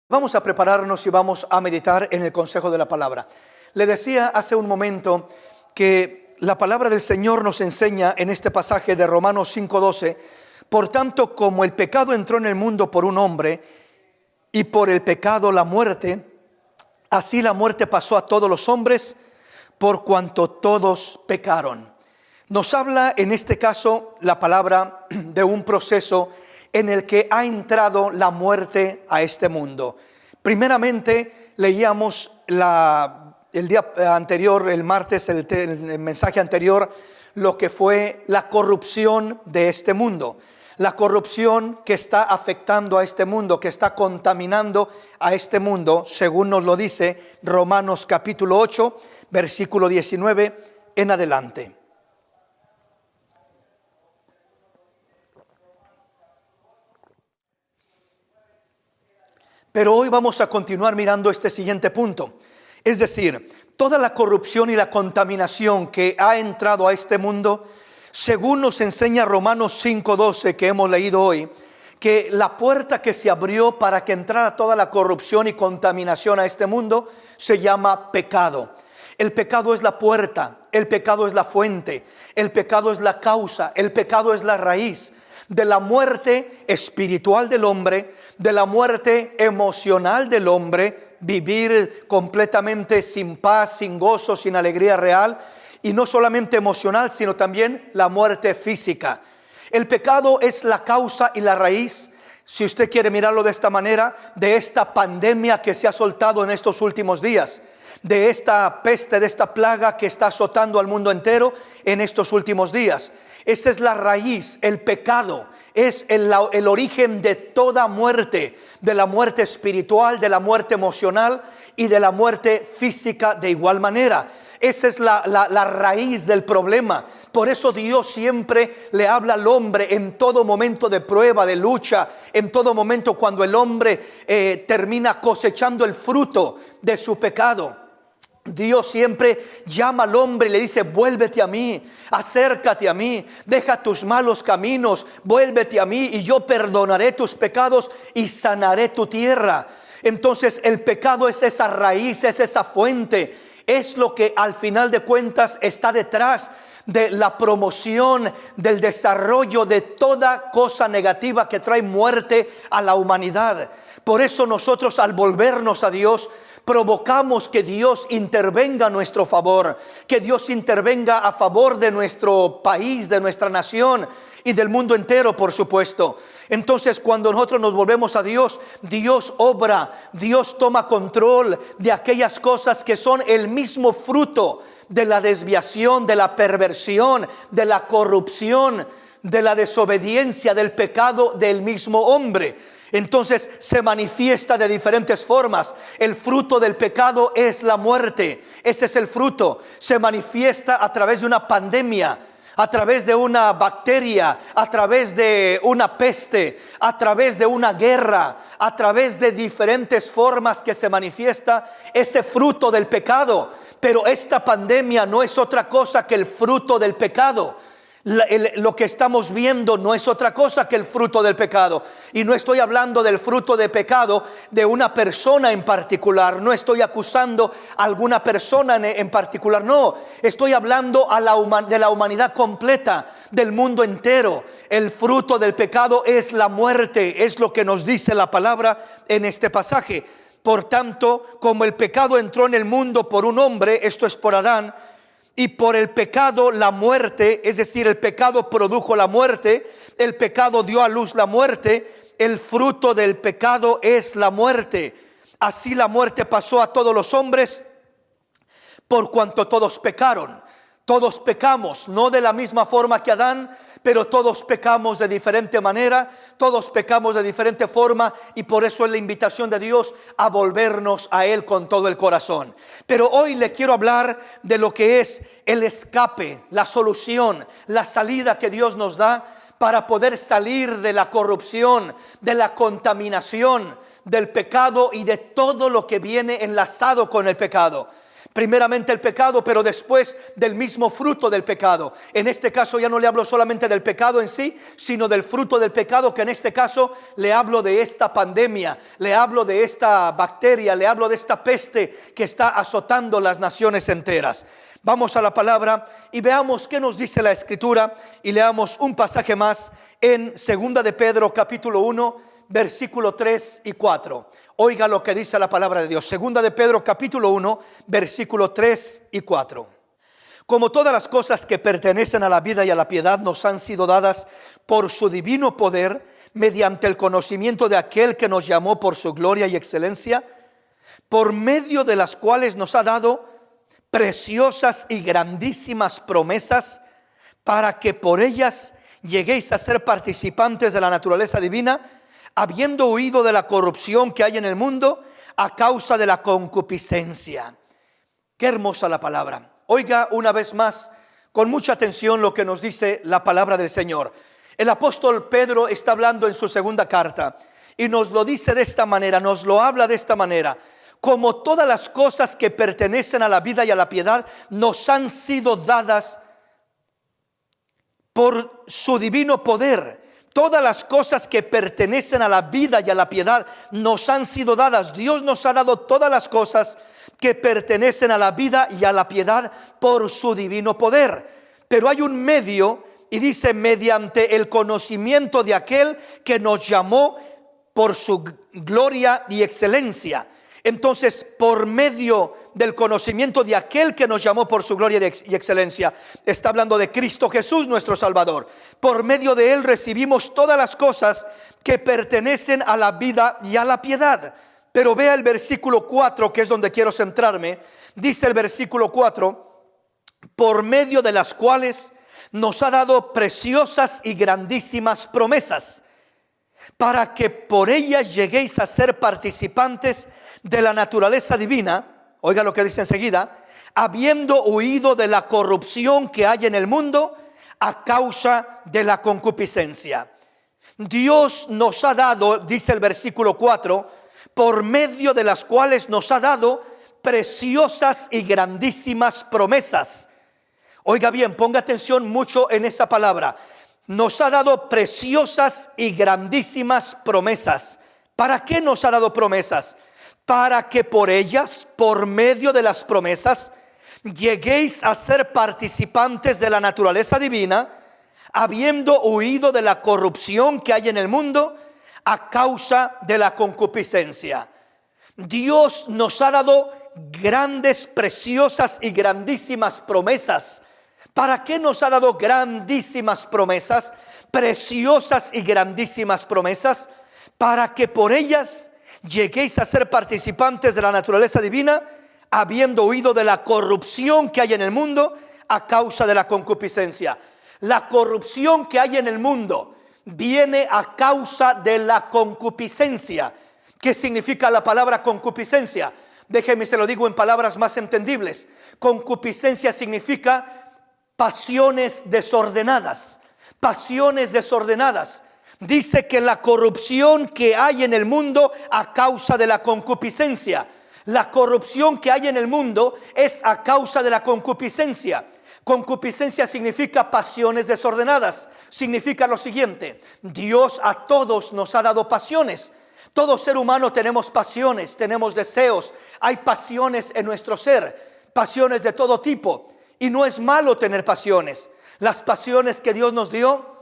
Vamos a prepararnos y vamos a meditar en el consejo de la palabra. Le decía hace un momento que la palabra del Señor nos enseña en este pasaje de Romanos 5:12: por tanto, como el pecado entró en el mundo por un hombre, y por el pecado la muerte, así la muerte pasó a todos los hombres, por cuanto todos pecaron. Nos habla en este caso la palabra de un proceso en el que ha entrado la muerte a este mundo. Primeramente leíamos el día anterior, el martes, el mensaje anterior, lo que fue la corrupción de este mundo. La corrupción que está afectando a este mundo, que está contaminando a este mundo, según nos lo dice Romanos capítulo 8, versículo 19 en adelante. Pero hoy vamos a continuar mirando este siguiente punto. Es decir, toda la corrupción y la contaminación que ha entrado a este mundo, según nos enseña Romanos 5:12 que hemos leído hoy, que la puerta que se abrió para que entrara toda la corrupción y contaminación a este mundo se llama pecado. El pecado es la puerta, el pecado es la fuente, el pecado es la causa, el pecado es la raíz de la muerte espiritual del hombre, de la muerte emocional del hombre, vivir completamente sin paz, sin gozo, sin alegría real, y no solamente emocional, sino también la muerte física. El pecado es la causa y la raíz, si usted quiere mirarlo de esta manera, de esta pandemia que se ha soltado en estos últimos días, de esta peste, de esta plaga que está azotando al mundo entero en estos últimos días. Esa es la raíz, el pecado es el origen de toda muerte, de la muerte espiritual, de la muerte emocional y de la muerte física de igual manera. Esa es la raíz del problema. Por eso Dios siempre le habla al hombre en todo momento de prueba, de lucha, en todo momento cuando el hombre termina cosechando el fruto de su pecado. Dios siempre llama al hombre y le dice: vuélvete a mí, acércate a mí, deja tus malos caminos, vuélvete a mí y yo perdonaré tus pecados y sanaré tu tierra. Entonces el pecado es esa raíz, es esa fuente, es lo que al final de cuentas está detrás de la promoción, del desarrollo de toda cosa negativa que trae muerte a la humanidad. Por eso nosotros, al volvernos a Dios, provocamos que Dios intervenga a nuestro favor, que Dios intervenga a favor de nuestro país, de nuestra nación y del mundo entero, por supuesto. Entonces, cuando nosotros nos volvemos a Dios, Dios obra, Dios toma control de aquellas cosas que son el mismo fruto de la desviación, de la perversión, de la corrupción, de la desobediencia, del pecado del mismo hombre. Entonces se manifiesta de diferentes formas. El fruto del pecado es la muerte. Ese es el fruto. Se manifiesta a través de una pandemia, a través de una bacteria, a través de una peste, a través de una guerra, a través de diferentes formas que se manifiesta ese fruto del pecado. Pero esta pandemia no es otra cosa que el fruto del pecado. Lo que estamos viendo no es otra cosa que el fruto del pecado. Y no estoy hablando del fruto de pecado de una persona en particular. No estoy acusando a alguna persona en particular. No, estoy hablando de la humanidad completa, del mundo entero. El fruto del pecado es la muerte. Es lo que nos dice la palabra en este pasaje. Por tanto, como el pecado entró en el mundo por un hombre, esto es por Adán, y por el pecado la muerte, es decir, el pecado produjo la muerte, el pecado dio a luz la muerte, el fruto del pecado es la muerte. Así la muerte pasó a todos los hombres, por cuanto todos pecaron. Todos pecamos, no de la misma forma que Adán, pero todos pecamos de diferente manera, todos pecamos de diferente forma, y por eso es la invitación de Dios a volvernos a Él con todo el corazón. Pero hoy le quiero hablar de lo que es el escape, la solución, la salida que Dios nos da para poder salir de la corrupción, de la contaminación, del pecado y de todo lo que viene enlazado con el pecado. Primeramente el pecado, pero después del mismo fruto del pecado. En este caso ya no le hablo solamente del pecado en sí, sino del fruto del pecado, que en este caso le hablo de esta pandemia, le hablo de esta bacteria, le hablo de esta peste que está azotando las naciones enteras. Vamos a la palabra y veamos qué nos dice la Escritura, y leamos un pasaje más en 2 de Pedro capítulo 1, versículo 3 y 4. Oiga lo que dice la palabra de Dios. 2 de Pedro capítulo 1, versículo 3 y 4. Como todas las cosas que pertenecen a la vida y a la piedad nos han sido dadas por su divino poder, mediante el conocimiento de aquel que nos llamó por su gloria y excelencia, por medio de las cuales nos ha dado preciosas y grandísimas promesas, para que por ellas lleguéis a ser participantes de la naturaleza divina, habiendo huido de la corrupción que hay en el mundo a causa de la concupiscencia. Qué hermosa la palabra. Oiga una vez más con mucha atención lo que nos dice la palabra del Señor. El apóstol Pedro está hablando en su segunda carta y nos lo dice de esta manera, nos lo habla de esta manera. Como todas las cosas que pertenecen a la vida y a la piedad nos han sido dadas por su divino poder. Todas las cosas que pertenecen a la vida y a la piedad nos han sido dadas. Dios nos ha dado todas las cosas que pertenecen a la vida y a la piedad por su divino poder. Pero hay un medio, y dice: mediante el conocimiento de aquel que nos llamó por su gloria y excelencia. Entonces, por medio del conocimiento de aquel que nos llamó por su gloria y excelencia, está hablando de Cristo Jesús, nuestro Salvador. Por medio de Él recibimos todas las cosas que pertenecen a la vida y a la piedad. Pero vea el versículo 4, que es donde quiero centrarme. Dice el versículo 4: por medio de las cuales nos ha dado preciosas y grandísimas promesas, para que por ellas lleguéis a ser participantes de la naturaleza divina. Oiga lo que dice enseguida: habiendo huido de la corrupción que hay en el mundo a causa de la concupiscencia. Dios nos ha dado, dice el versículo 4, por medio de las cuales nos ha dado preciosas y grandísimas promesas. Oiga bien, ponga atención mucho en esa palabra. Nos ha dado preciosas y grandísimas promesas. ¿Para qué nos ha dado promesas? Para que por ellas, por medio de las promesas, lleguéis a ser participantes de la naturaleza divina, habiendo huido de la corrupción que hay en el mundo a causa de la concupiscencia. Dios nos ha dado grandes, preciosas y grandísimas promesas. ¿Para qué nos ha dado grandísimas promesas, preciosas y grandísimas promesas? Para que por ellas lleguéis a ser participantes de la naturaleza divina, habiendo huido de la corrupción que hay en el mundo a causa de la concupiscencia. La corrupción que hay en el mundo viene a causa de la concupiscencia. ¿Qué significa la palabra concupiscencia? Déjeme se lo digo en palabras más entendibles. Concupiscencia significa pasiones desordenadas. Pasiones desordenadas. Dice que la corrupción que hay en el mundo a causa de la concupiscencia. La corrupción que hay en el mundo es a causa de la concupiscencia. Concupiscencia significa pasiones desordenadas. Significa lo siguiente: Dios a todos nos ha dado pasiones. Todo ser humano tenemos pasiones, tenemos deseos. Hay pasiones en nuestro ser, pasiones de todo tipo. Y no es malo tener pasiones. Las pasiones que Dios nos dio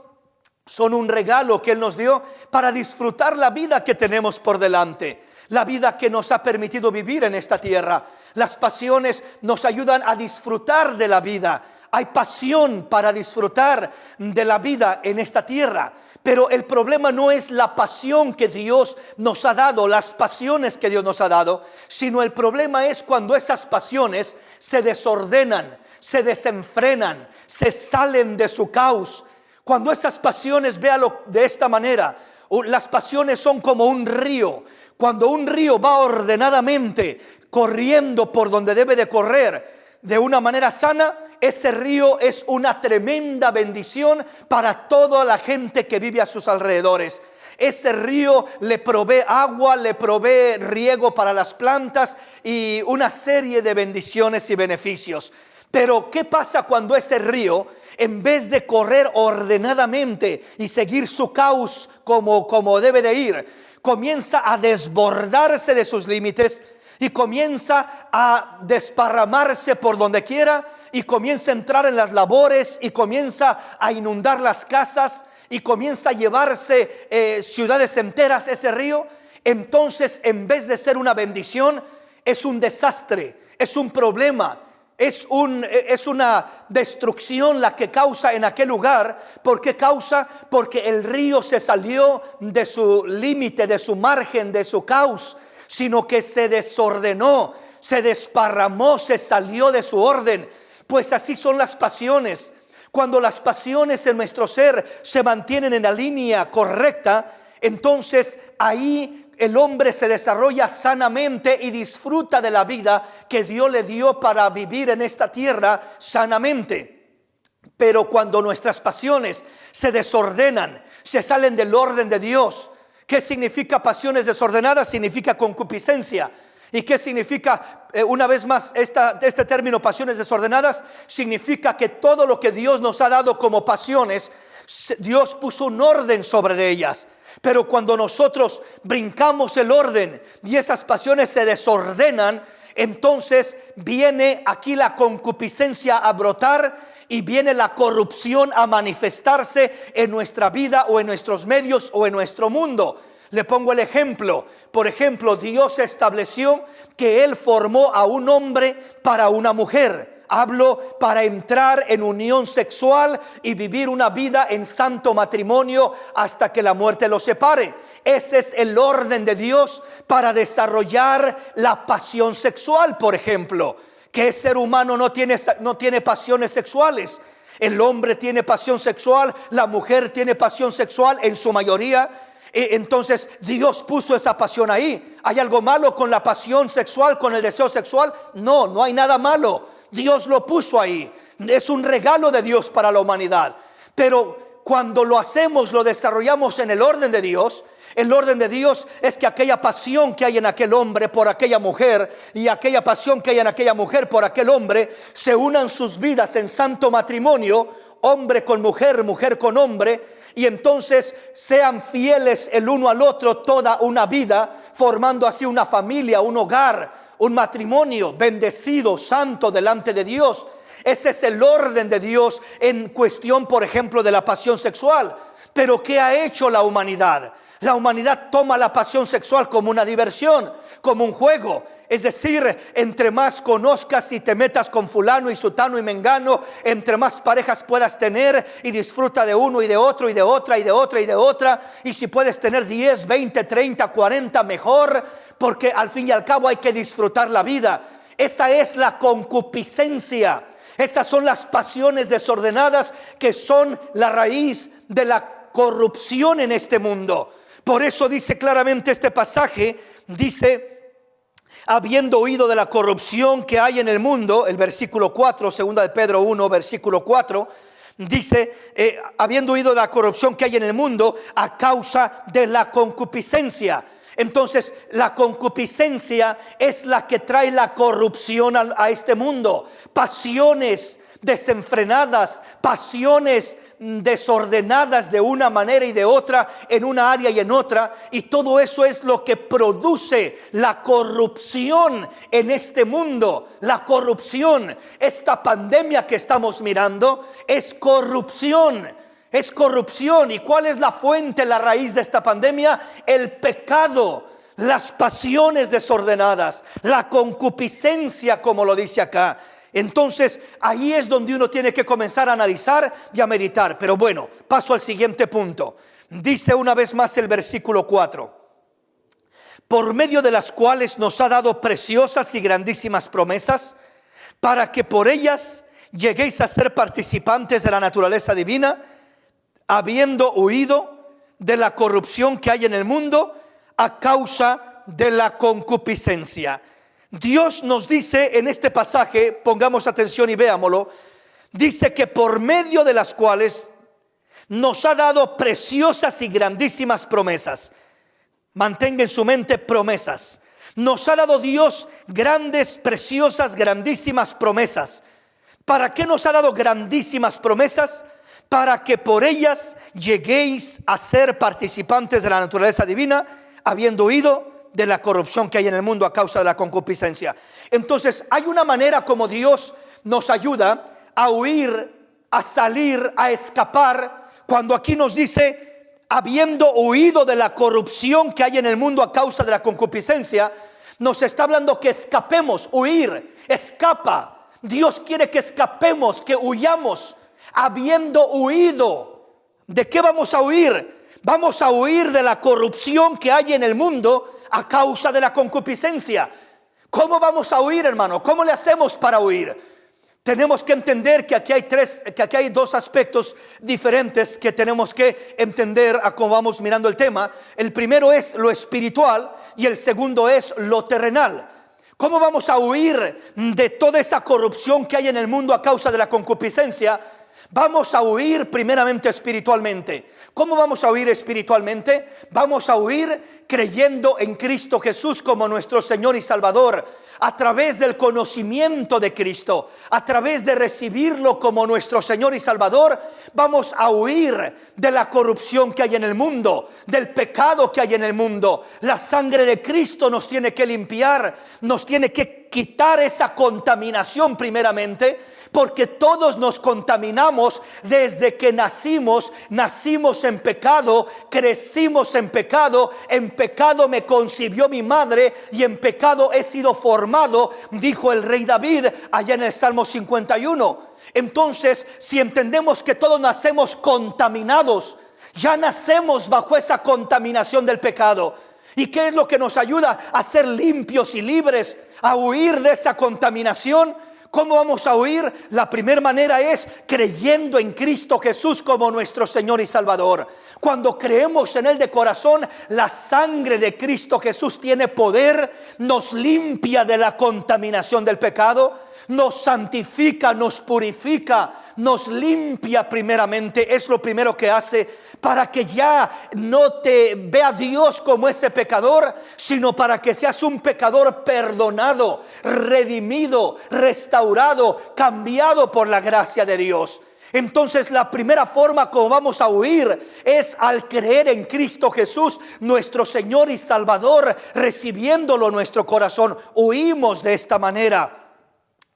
son un regalo que Él nos dio para disfrutar la vida que tenemos por delante, la vida que nos ha permitido vivir en esta tierra. Las pasiones nos ayudan a disfrutar de la vida. Hay pasión para disfrutar de la vida en esta tierra. Pero el problema no es la pasión que Dios nos ha dado, las pasiones que Dios nos ha dado, sino el problema es cuando esas pasiones se desordenan, se desenfrenan, se salen de su cauce. Cuando esas pasiones, véalo de esta manera, las pasiones son como un río. Cuando un río va ordenadamente corriendo por donde debe de correr de una manera sana, ese río es una tremenda bendición para toda la gente que vive a sus alrededores. Ese río le provee agua, le provee riego para las plantas y una serie de bendiciones y beneficios. Pero ¿qué pasa cuando ese río, en vez de correr ordenadamente y seguir su cauce como debe de ir, comienza a desbordarse de sus límites y comienza a desparramarse por donde quiera y comienza a entrar en las labores y comienza a inundar las casas y comienza a llevarse ciudades enteras ese río? Entonces, en vez de ser una bendición, es un desastre, es un problema. Es una destrucción la que causa en aquel lugar. ¿Por qué causa? Porque el río se salió de su límite, de su margen, de su cauce, sino que se desordenó, se desparramó, se salió de su orden. Pues así son las pasiones. Cuando las pasiones en nuestro ser se mantienen en la línea correcta, entonces ahí el hombre se desarrolla sanamente y disfruta de la vida que Dios le dio para vivir en esta tierra sanamente. Pero cuando nuestras pasiones se desordenan, se salen del orden de Dios. ¿Qué significa pasiones desordenadas? Significa concupiscencia. ¿Y qué significa, una vez más, este término pasiones desordenadas? Significa que todo lo que Dios nos ha dado como pasiones, Dios puso un orden sobre de ellas. Pero cuando nosotros brincamos el orden y esas pasiones se desordenan, entonces viene aquí la concupiscencia a brotar y viene la corrupción a manifestarse en nuestra vida o en nuestros medios o en nuestro mundo. Le pongo el ejemplo. Por ejemplo, Dios estableció que Él formó a un hombre para una mujer. Hablo para entrar en unión sexual y vivir una vida en santo matrimonio hasta que la muerte los separe. Ese es el orden de Dios para desarrollar la pasión sexual, por ejemplo. ¿Qué ser humano no tiene pasiones sexuales? El hombre tiene pasión sexual, la mujer tiene pasión sexual en su mayoría. Entonces Dios puso esa pasión ahí. ¿Hay algo malo con la pasión sexual, con el deseo sexual? No, no hay nada malo. Dios lo puso ahí. Es un regalo de Dios para la humanidad. Pero cuando lo hacemos, lo desarrollamos en el orden de Dios. El orden de Dios es que aquella pasión que hay en aquel hombre por aquella mujer y aquella pasión que hay en aquella mujer por aquel hombre se unan sus vidas en santo matrimonio, hombre con mujer, mujer con hombre, y entonces sean fieles el uno al otro toda una vida, formando así una familia, un hogar, un matrimonio bendecido, santo delante de Dios. Ese es el orden de Dios en cuestión, por ejemplo, de la pasión sexual. Pero ¿qué ha hecho la humanidad? La humanidad toma la pasión sexual como una diversión, como un juego. Es decir, entre más conozcas y te metas con fulano y sutano y mengano, entre más parejas puedas tener y disfruta de uno y de otro y de otra y de otra y de otra. Y si puedes tener 10, 20, 30, 40, mejor, porque al fin y al cabo hay que disfrutar la vida. Esa es la concupiscencia. Esas son las pasiones desordenadas que son la raíz de la corrupción en este mundo. Por eso dice claramente este pasaje, dice, habiendo oído de la corrupción que hay en el mundo, el versículo 4, segunda de Pedro 1, versículo 4, dice, habiendo oído de la corrupción que hay en el mundo a causa de la concupiscencia. Entonces, la concupiscencia es la que trae la corrupción a este mundo. Pasiones desenfrenadas, pasiones desordenadas de una manera y de otra, en una área y en otra, y todo eso es lo que produce la corrupción en este mundo. La corrupción, esta pandemia que estamos mirando es corrupción. Es corrupción. ¿Y cuál es la fuente, la raíz de esta pandemia? El pecado, las pasiones desordenadas, la concupiscencia, como lo dice acá. Entonces ahí es donde uno tiene que comenzar a analizar y a meditar. Pero bueno, paso al siguiente punto. Dice una vez más el versículo 4: por medio de las cuales nos ha dado preciosas y grandísimas promesas, para que por ellas lleguéis a ser participantes de la naturaleza divina, habiendo huido de la corrupción que hay en el mundo a causa de la concupiscencia. Dios nos dice en este pasaje, pongamos atención y veámoslo, dice que por medio de las cuales nos ha dado preciosas y grandísimas promesas. Mantenga en su mente promesas. Nos ha dado Dios grandes, preciosas, grandísimas promesas. ¿Para qué nos ha dado grandísimas promesas? Para que por ellas lleguéis a ser participantes de la naturaleza divina, habiendo huido de la corrupción que hay en el mundo a causa de la concupiscencia. Entonces hay una manera como Dios nos ayuda a huir, a salir, a escapar. Cuando aquí nos dice, habiendo huido de la corrupción que hay en el mundo a causa de la concupiscencia, nos está hablando que escapemos, huir, escapa. Dios quiere que escapemos, que huyamos, habiendo huido. ¿De qué vamos a huir? Vamos a huir de la corrupción que hay en el mundo a causa de la concupiscencia. ¿Cómo vamos a huir, hermano? ¿Cómo le hacemos para huir? Tenemos que entender que aquí hay dos aspectos diferentes que tenemos que entender a cómo vamos mirando el tema. El primero es lo espiritual y el segundo es lo terrenal. ¿Cómo vamos a huir de toda esa corrupción que hay en el mundo a causa de la concupiscencia? Vamos a huir primeramente espiritualmente. ¿Cómo vamos a huir espiritualmente? Vamos a huir creyendo en Cristo Jesús como nuestro Señor y Salvador, a través del conocimiento de Cristo, a través de recibirlo como nuestro Señor y Salvador. Vamos a huir de la corrupción que hay en el mundo, del pecado que hay en el mundo. La sangre de Cristo nos tiene que limpiar, nos tiene que quitar esa contaminación primeramente, porque todos nos contaminamos desde que nacimos en pecado, crecimos en pecado me concibió mi madre y en pecado he sido formado, dijo el rey David allá en el Salmo 51. Entonces, si entendemos que todos nacemos contaminados, ya nacemos bajo esa contaminación del pecado. ¿Y qué es lo que nos ayuda a ser limpios y libres, a huir de esa contaminación? ¿Cómo vamos a huir? La primera manera es creyendo en Cristo Jesús como nuestro Señor y Salvador. Cuando creemos en Él de corazón, la sangre de Cristo Jesús tiene poder, nos limpia de la contaminación del pecado, nos santifica, nos purifica, nos limpia primeramente. Es lo primero que hace para que ya no te vea Dios como ese pecador, sino para que seas un pecador perdonado, redimido, restaurado, cambiado por la gracia de Dios. Entonces la primera forma como vamos a huir es al creer en Cristo Jesús, nuestro Señor y Salvador, recibiéndolo en nuestro corazón. Huimos de esta manera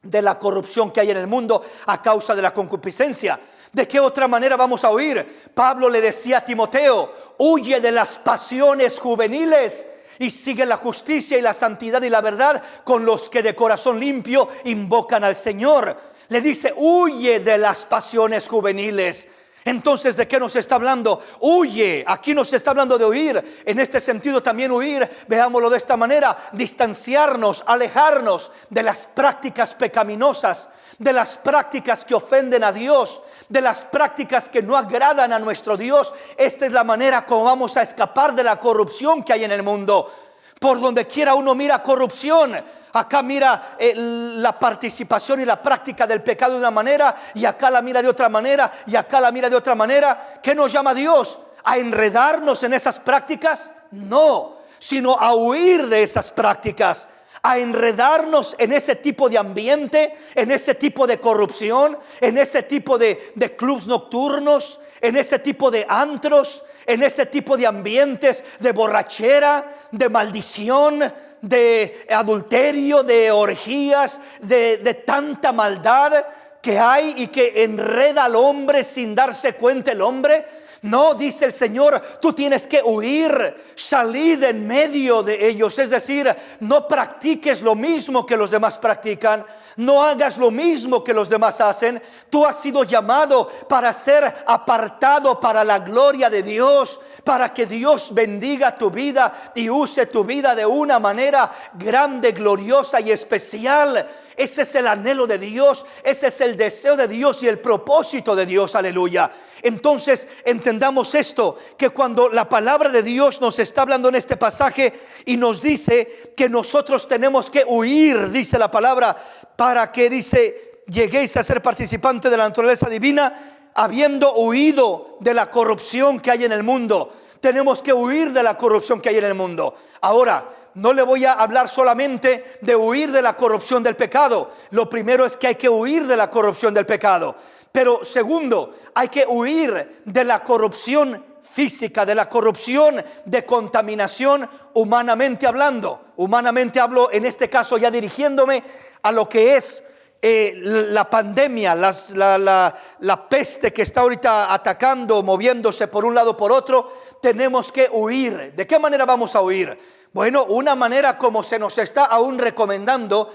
de la corrupción que hay en el mundo a causa de la concupiscencia. ¿De qué otra manera vamos a huir? Pablo le decía a Timoteo, huye de las pasiones juveniles y sigue la justicia y la santidad y la verdad con los que de corazón limpio invocan al Señor. Le dice, huye de las pasiones juveniles. Entonces, ¿de qué nos está hablando? Huye. Aquí nos está hablando de huir. En este sentido también huir, veámoslo de esta manera, distanciarnos, alejarnos de las prácticas pecaminosas, de las prácticas que ofenden a Dios, de las prácticas que no agradan a nuestro Dios. Esta es la manera como vamos a escapar de la corrupción que hay en el mundo. Por donde quiera uno mira corrupción. Acá mira la participación y la práctica del pecado de una manera, y acá la mira de otra manera, y acá la mira de otra manera. ¿Qué nos llama Dios? ¿A enredarnos en esas prácticas? No, sino a huir de esas prácticas, a enredarnos en ese tipo de ambiente, en ese tipo de corrupción, en ese tipo de clubs nocturnos, en ese tipo de antros, en ese tipo de ambientes de borrachera, de maldición, de adulterio, de orgías, de tanta maldad que hay y que enreda al hombre sin darse cuenta el hombre. No, dice el Señor, tú tienes que huir, salir en medio de ellos. Es decir, no practiques lo mismo que los demás practican, no hagas lo mismo que los demás hacen. Tú has sido llamado para ser apartado para la gloria de Dios, para que Dios bendiga tu vida y use tu vida de una manera grande, gloriosa y especial. Ese es el anhelo de Dios, ese es el deseo de Dios y el propósito de Dios, aleluya. Entonces entendamos esto, que cuando la palabra de Dios nos está hablando en este pasaje y nos dice que nosotros tenemos que huir, dice la palabra, para que dice, lleguéis a ser participantes de la naturaleza divina, habiendo huido de la corrupción que hay en el mundo. Tenemos que huir de la corrupción que hay en el mundo. Ahora, no le voy a hablar solamente de huir de la corrupción del pecado. Lo primero es que hay que huir de la corrupción del pecado. Pero segundo, hay que huir de la corrupción física, de la corrupción de contaminación humanamente hablando. Humanamente hablo en este caso ya dirigiéndome a lo que es la pandemia, la peste que está ahorita atacando, moviéndose por un lado por otro. Tenemos que huir. ¿De qué manera vamos a huir? Bueno, una manera como se nos está aún recomendando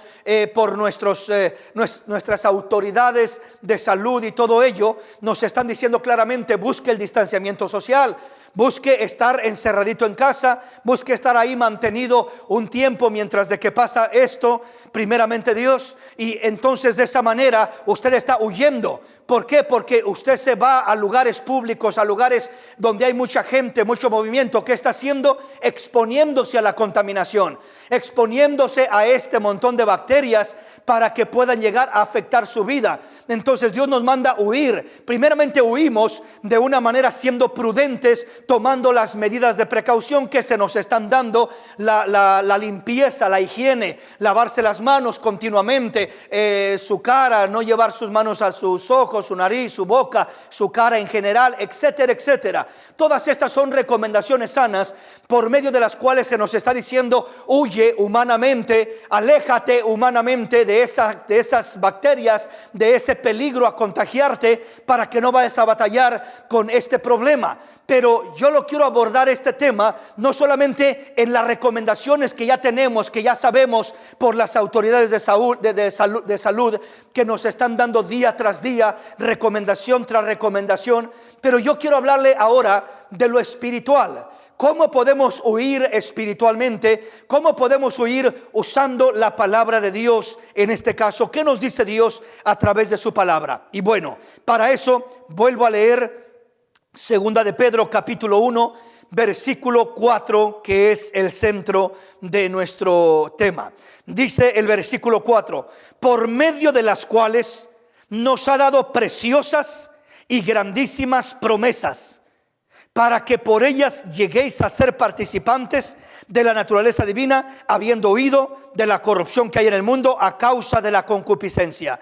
por nuestras autoridades de salud y todo ello, nos están diciendo claramente: busque el distanciamiento social, busque estar encerradito en casa, busque estar ahí mantenido un tiempo mientras de que pasa esto, primeramente Dios. Y entonces de esa manera usted está huyendo. ¿Por qué? Porque usted se va a lugares públicos, a lugares donde hay mucha gente, mucho movimiento. ¿Qué está haciendo? Exponiéndose a la contaminación, exponiéndose a este montón de bacterias para que puedan llegar a afectar su vida. Entonces Dios nos manda huir. Primeramente huimos de una manera siendo prudentes, tomando las medidas de precaución que se nos están dando, la limpieza, la higiene, lavarse las manos continuamente, su cara, no llevar sus manos a sus ojos, su nariz, su boca, su cara en general, etcétera, etcétera. Todas estas son recomendaciones sanas por medio de las cuales se nos está diciendo: huye humanamente, aléjate humanamente de esas bacterias, de ese peligro a contagiarte, para que no vayas a batallar con este problema. Pero yo lo quiero abordar este tema no solamente en las recomendaciones que ya tenemos, que ya sabemos por las autoridades de salud que nos están dando día tras día, recomendación tras recomendación, pero yo quiero hablarle ahora de lo espiritual. ¿Cómo podemos huir espiritualmente? ¿Cómo podemos huir usando la palabra de Dios en este caso? ¿Qué nos dice Dios a través de su palabra? Y bueno, para eso vuelvo a leer Segunda de Pedro capítulo 1, versículo 4, que es el centro de nuestro tema. Dice el versículo 4: por medio de las cuales nos ha dado preciosas y grandísimas promesas, para que por ellas lleguéis a ser participantes de la naturaleza divina, habiendo huido de la corrupción que hay en el mundo a causa de la concupiscencia.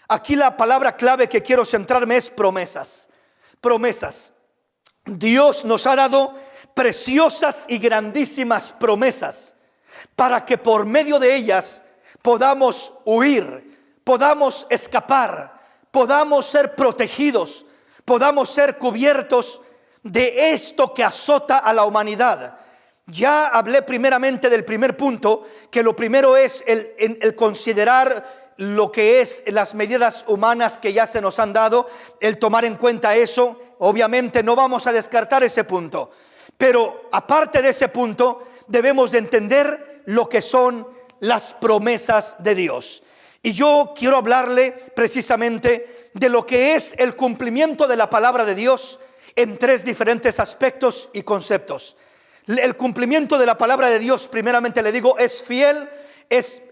Aquí la palabra clave que quiero centrarme es promesas. Promesas. Dios nos ha dado preciosas y grandísimas promesas para que por medio de ellas podamos huir, podamos escapar, podamos ser protegidos, podamos ser cubiertos de esto que azota a la humanidad. Ya hablé primeramente del primer punto, que lo primero es el considerar lo que es las medidas humanas que ya se nos han dado, el tomar en cuenta eso. Obviamente no vamos a descartar ese punto, pero aparte de ese punto debemos de entender lo que son las promesas de Dios. Y yo quiero hablarle precisamente de lo que es el cumplimiento de la palabra de Dios en tres diferentes aspectos y conceptos. El cumplimiento de la palabra de Dios, primeramente le digo, es fiel, es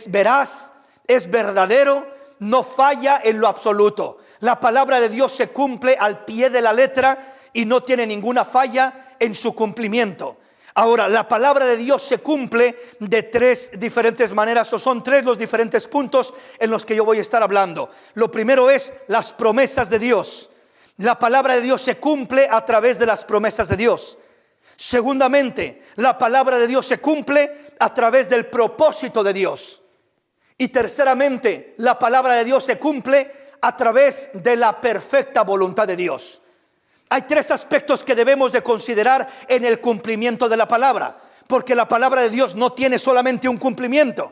veraz, es verdadero, no falla en lo absoluto. La palabra de Dios se cumple al pie de la letra y no tiene ninguna falla en su cumplimiento. Ahora, la palabra de Dios se cumple de tres diferentes maneras, o son tres los diferentes puntos en los que yo voy a estar hablando. Lo primero es las promesas de Dios. La palabra de Dios se cumple a través de las promesas de Dios. Segundamente, la palabra de Dios se cumple a través del propósito de Dios. Y terceramente, la palabra de Dios se cumple a través de la perfecta voluntad de Dios. Hay tres aspectos que debemos de considerar en el cumplimiento de la palabra, porque la palabra de Dios no tiene solamente un cumplimiento.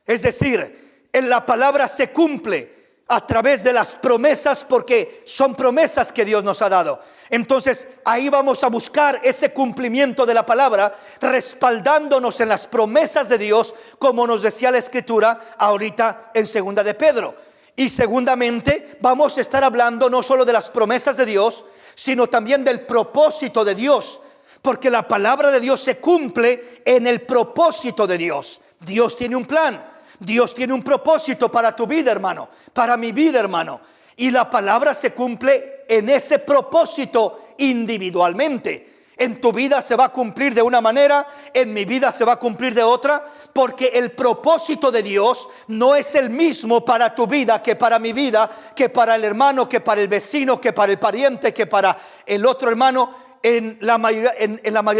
Es decir, en la palabra se cumple a través de las promesas, porque son promesas que Dios nos ha dado. Entonces ahí vamos a buscar ese cumplimiento de la palabra, respaldándonos en las promesas de Dios, como nos decía la Escritura ahorita en Segunda de Pedro. Y segundamente vamos a estar hablando no solo de las promesas de Dios, sino también del propósito de Dios, porque la palabra de Dios se cumple en el propósito de Dios. Dios tiene un plan, Dios tiene un propósito para tu vida, hermano, para mi vida, hermano. Y la palabra se cumple en ese propósito individualmente. En tu vida se va a cumplir de una manera, en mi vida se va a cumplir de otra, porque el propósito de Dios no es el mismo para tu vida que para mi vida, que para el hermano, que para el vecino, que para el pariente, que para el otro hermano. En la mayoría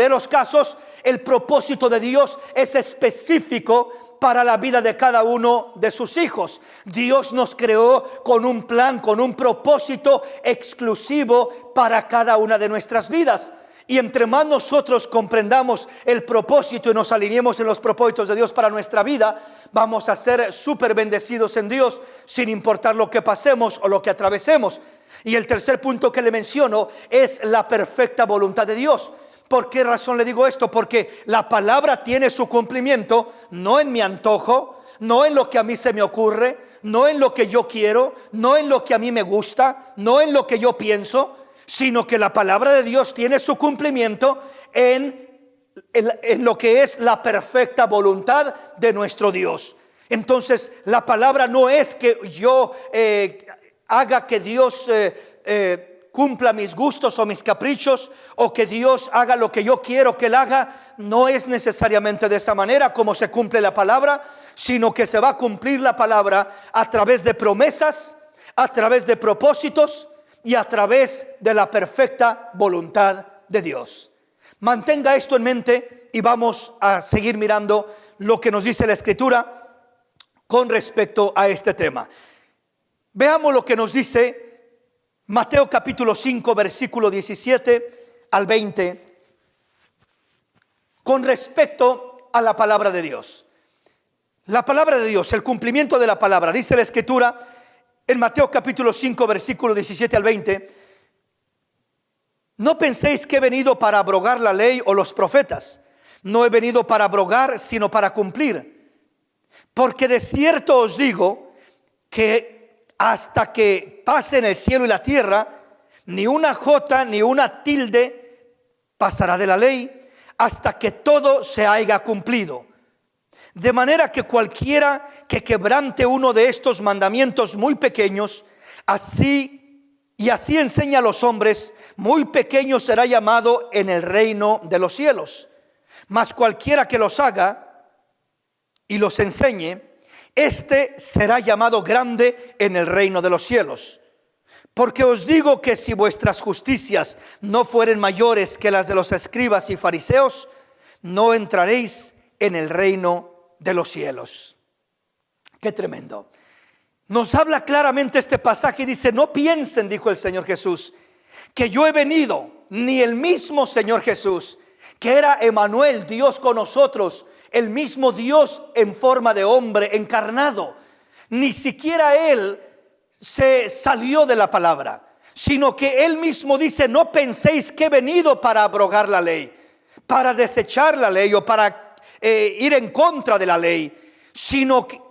de los casos, el propósito de Dios es específico para la vida de cada uno de sus hijos. Dios nos creó con un plan, con un propósito exclusivo para cada una de nuestras vidas. Y entre más nosotros comprendamos el propósito y nos alineemos en los propósitos de Dios para nuestra vida, vamos a ser súper bendecidos en Dios, sin importar lo que pasemos o lo que atravesemos. Y el tercer punto que le menciono es la perfecta voluntad de Dios. ¿Por qué razón le digo esto? Porque la palabra tiene su cumplimiento no en mi antojo, no en lo que a mí se me ocurre, no en lo que yo quiero, no en lo que a mí me gusta, no en lo que yo pienso, sino que la palabra de Dios tiene su cumplimiento en lo que es la perfecta voluntad de nuestro Dios. Entonces, la palabra no es que yo haga que Dios cumpla mis gustos o mis caprichos, o que Dios haga lo que yo quiero que Él haga. No es necesariamente de esa manera como se cumple la palabra, sino que se va a cumplir la palabra a través de promesas, a través de propósitos y a través de la perfecta voluntad de Dios. Mantenga esto en mente y vamos a seguir mirando lo que nos dice la Escritura con respecto a este tema. Veamos lo que nos dice Mateo capítulo 5, versículo 17 al 20, con respecto a la palabra de Dios. La palabra de Dios, el cumplimiento de la palabra. Dice la Escritura en Mateo capítulo 5, versículo 17 al 20: no penséis que he venido para abrogar la ley o los profetas. No he venido para abrogar, sino para cumplir. Porque de cierto os digo que hasta que pasen el cielo y la tierra, ni una jota ni una tilde pasará de la ley, hasta que todo se haya cumplido. De manera que cualquiera que quebrante uno de estos mandamientos muy pequeños, así enseña a los hombres, muy pequeño será llamado en el reino de los cielos. Mas cualquiera que los haga y los enseñe, este será llamado grande en el reino de los cielos. Porque os digo que si vuestras justicias no fueren mayores que las de los escribas y fariseos, no entraréis en el reino de los cielos. Qué tremendo. Nos habla claramente este pasaje y dice: no piensen, dijo el Señor Jesús, que yo he venido, ni el mismo Señor Jesús, que era Emmanuel, Dios con nosotros, el mismo Dios en forma de hombre encarnado. Ni siquiera Él se salió de la palabra, sino que Él mismo dice: no penséis que he venido para abrogar la ley, para desechar la ley o para ir en contra de la ley,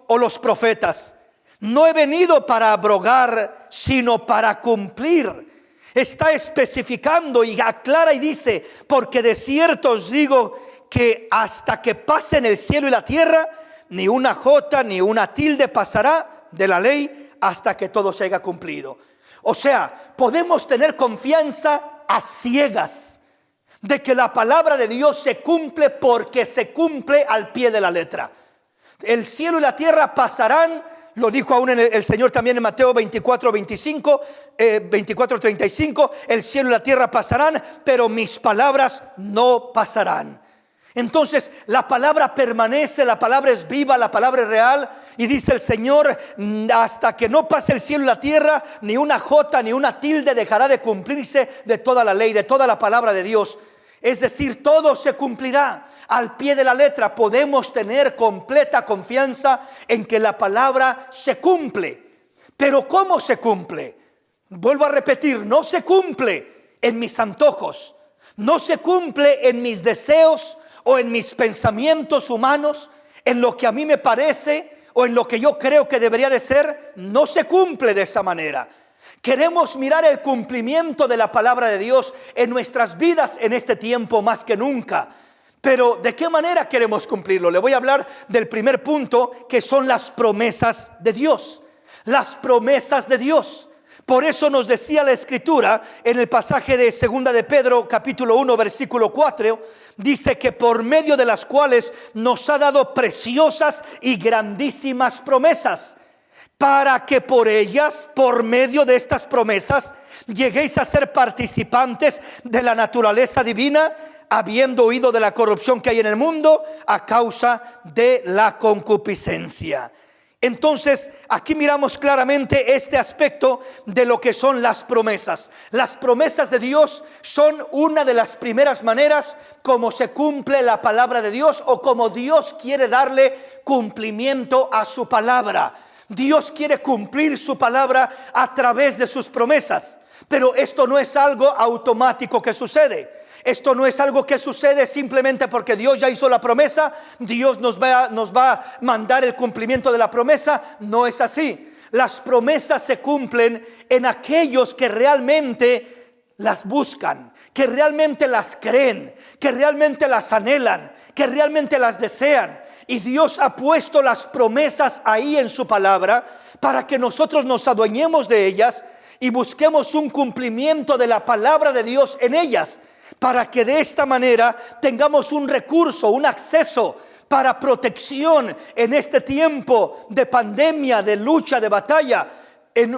o los profetas. No he venido para abrogar, sino para cumplir. Está especificando y aclara y dice: porque de cierto os digo que hasta que pasen el cielo y la tierra, ni una jota ni una tilde pasará de la ley hasta que todo se haya cumplido. O sea, podemos tener confianza a ciegas de que la palabra de Dios se cumple, porque se cumple al pie de la letra. El cielo y la tierra pasarán. Lo dijo aún el Señor también en Mateo 24:35, 24:35. El cielo y la tierra pasarán, pero mis palabras no pasarán. Entonces la palabra permanece, la palabra es viva, la palabra es real. Y dice el Señor: hasta que no pase el cielo y la tierra, ni una jota ni una tilde dejará de cumplirse de toda la ley, de toda la palabra de Dios. Es decir, todo se cumplirá al pie de la letra. Podemos tener completa confianza en que la palabra se cumple. Pero ¿cómo se cumple? Vuelvo a repetir: no se cumple en mis antojos, no se cumple en mis deseos o en mis pensamientos humanos, en lo que a mí me parece o en lo que yo creo que debería de ser. No se cumple de esa manera. Queremos mirar el cumplimiento de la palabra de Dios en nuestras vidas en este tiempo más que nunca. Pero ¿de qué manera queremos cumplirlo? Le voy a hablar del primer punto, que son las promesas de Dios. Las promesas de Dios. Por eso nos decía la Escritura en el pasaje de 2 de Pedro capítulo 1 versículo 4, dice que por medio de las cuales nos ha dado preciosas y grandísimas promesas, para que por ellas, por medio de estas promesas, lleguéis a ser participantes de la naturaleza divina, habiendo huido de la corrupción que hay en el mundo a causa de la concupiscencia. Entonces, aquí miramos claramente este aspecto de lo que son las promesas. Las promesas de Dios son una de las primeras maneras como se cumple la palabra de Dios, o como Dios quiere darle cumplimiento a su palabra. Dios quiere cumplir su palabra a través de sus promesas. Pero esto no es algo automático que sucede. Esto no es algo que sucede simplemente porque Dios ya hizo la promesa, Dios nos va a mandar el cumplimiento de la promesa. No es así. Las promesas se cumplen en aquellos que realmente las buscan, que realmente las creen, que realmente las anhelan, que realmente las desean. Y Dios ha puesto las promesas ahí en su palabra para que nosotros nos adueñemos de ellas y busquemos un cumplimiento de la palabra de Dios en ellas, para que de esta manera tengamos un recurso, un acceso para protección en este tiempo de pandemia, de lucha, de batalla,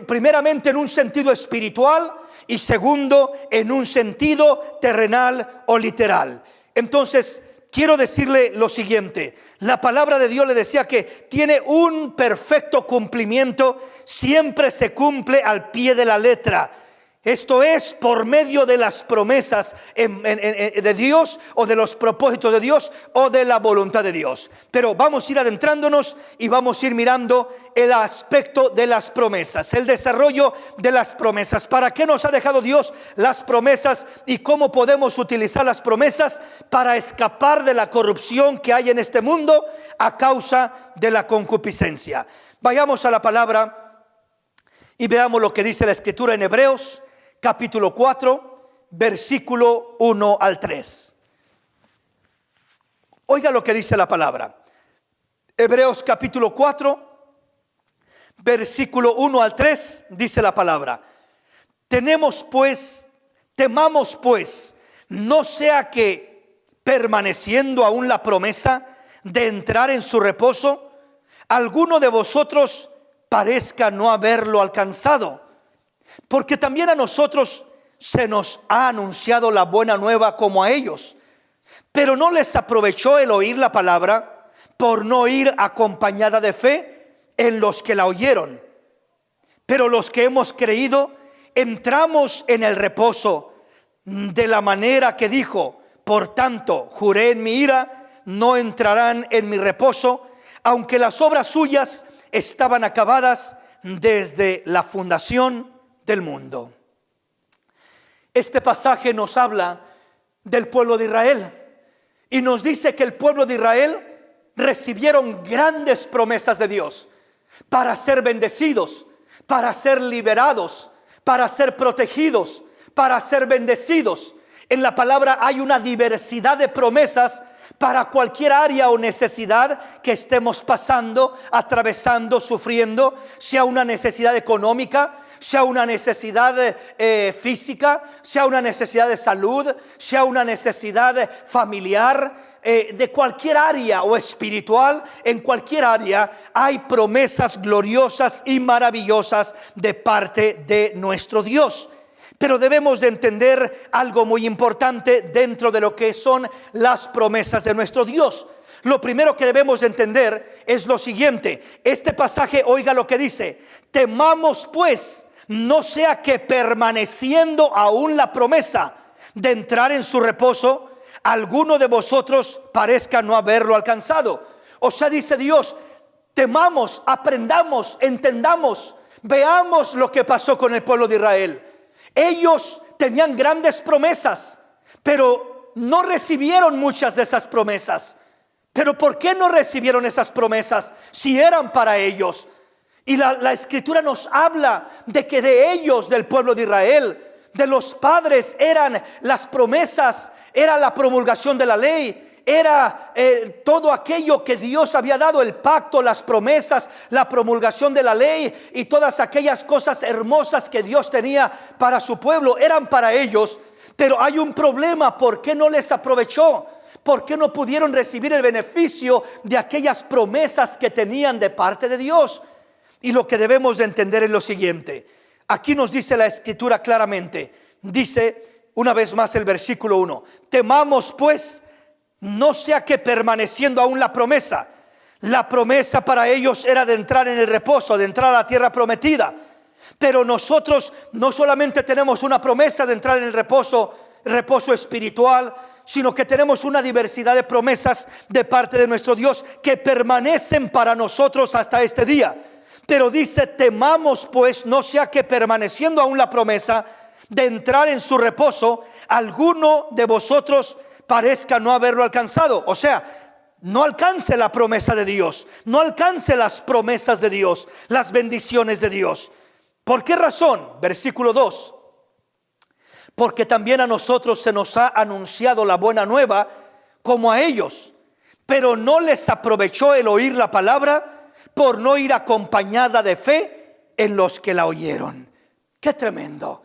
primeramente en un sentido espiritual y segundo en un sentido terrenal o literal. Entonces, quiero decirle lo siguiente: la palabra de Dios le decía que tiene un perfecto cumplimiento, siempre se cumple al pie de la letra. Esto es por medio de las promesas de Dios, o de los propósitos de Dios, o de la voluntad de Dios. Pero vamos a ir adentrándonos y vamos a ir mirando el aspecto de las promesas, el desarrollo de las promesas. ¿Para qué nos ha dejado Dios las promesas y cómo podemos utilizar las promesas para escapar de la corrupción que hay en este mundo a causa de la concupiscencia? Vayamos a la palabra y veamos lo que dice la Escritura en Hebreos capítulo 4, versículo 1 al 3. Oiga lo que dice la palabra. Hebreos capítulo 4, versículo 1 al 3, dice la palabra: temamos pues, no sea que, permaneciendo aún la promesa de entrar en su reposo, alguno de vosotros parezca no haberlo alcanzado. Porque también a nosotros se nos ha anunciado la buena nueva como a ellos, pero no les aprovechó el oír la palabra, por no ir acompañada de fe en los que la oyeron. Pero los que hemos creído entramos en el reposo, de la manera que dijo: por tanto, juré en mi ira, no entrarán en mi reposo, aunque las obras suyas estaban acabadas desde la fundación del mundo. Este pasaje nos habla del pueblo de Israel y nos dice que el pueblo de Israel recibieron grandes promesas de Dios para ser bendecidos, para ser liberados, para ser protegidos, para ser bendecidos. En la palabra hay una diversidad de promesas para cualquier área o necesidad que estemos pasando, atravesando, sufriendo, sea una necesidad económica, sea una necesidad física, sea una necesidad de salud, sea una necesidad familiar, de cualquier área o espiritual. En cualquier área hay promesas gloriosas y maravillosas de parte de nuestro Dios. Pero debemos de entender algo muy importante dentro de lo que son las promesas de nuestro Dios. Lo primero que debemos de entender es lo siguiente. Este pasaje, oiga lo que dice: temamos pues, no sea que, permaneciendo aún la promesa de entrar en su reposo, alguno de vosotros parezca no haberlo alcanzado. O sea, dice Dios, temamos, aprendamos, entendamos, veamos lo que pasó con el pueblo de Israel. Ellos tenían grandes promesas, pero no recibieron muchas de esas promesas. ¿Pero por qué no recibieron esas promesas si eran para ellos? Y la Escritura nos habla de que de ellos, del pueblo de Israel, de los padres, eran las promesas, era la promulgación de la ley, era todo aquello que Dios había dado, el pacto, las promesas, la promulgación de la ley y todas aquellas cosas hermosas que Dios tenía para su pueblo, eran para ellos. Pero hay un problema: ¿por qué no les aprovechó? ¿Por qué no pudieron recibir el beneficio de aquellas promesas que tenían de parte de Dios? Y lo que debemos de entender es lo siguiente. Aquí nos dice la Escritura claramente. Dice una vez más el versículo 1: temamos pues, no sea que permaneciendo aún la promesa para ellos era de entrar en el reposo, de entrar a la tierra prometida. Pero nosotros no solamente tenemos una promesa de entrar en el reposo espiritual, sino que tenemos una diversidad de promesas de parte de nuestro Dios que permanecen para nosotros hasta este día. Pero dice: temamos pues, no sea que permaneciendo aún la promesa de entrar en su reposo, alguno de vosotros parezca no haberlo alcanzado. O sea, no alcance la promesa de Dios, no alcance las promesas de Dios, las bendiciones de Dios. ¿Por qué razón? Versículo 2: porque también a nosotros se nos ha anunciado la buena nueva como a ellos, pero no les aprovechó el oír la palabra, por no ir acompañada de fe en los que la oyeron. ¡Qué tremendo!